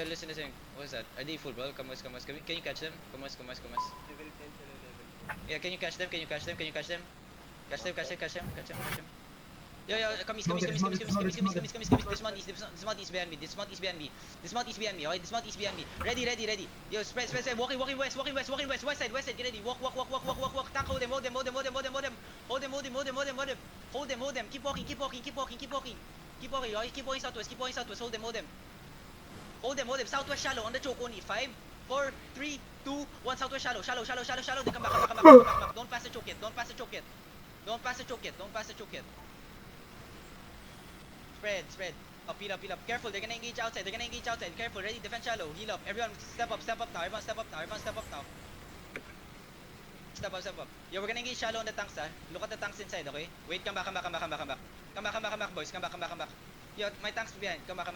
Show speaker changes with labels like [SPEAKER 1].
[SPEAKER 1] Listen. What was that? Are they full, bro? Come on. Can you catch them? Come on.
[SPEAKER 2] Level 10 sila level.
[SPEAKER 1] Yeah, can you catch them? Catch them. Catch them. Yo, come east. This mount is behind me. Okay, this mount is behind me. Ready. Yo, spread. Walking west. West side. Get ready. Walk. Tank, hold them. Hold them. Keep walking. Keep walking, southwest. Hold them. Southwest shallow, on the choke only. 5, 4, 3, 2, 1, southwest shallow. Then come back. Don't pass the choke yet. Spread. Up. Careful, they're gonna engage outside. Careful, ready, defend shallow. Heal up. Everyone step up now. Step up. Yo, we're gonna engage shallow on the tanks, Look at the tanks inside, okay? Wait, come back. Come back, boys. Come back. Yo, my tanks behind. Come back.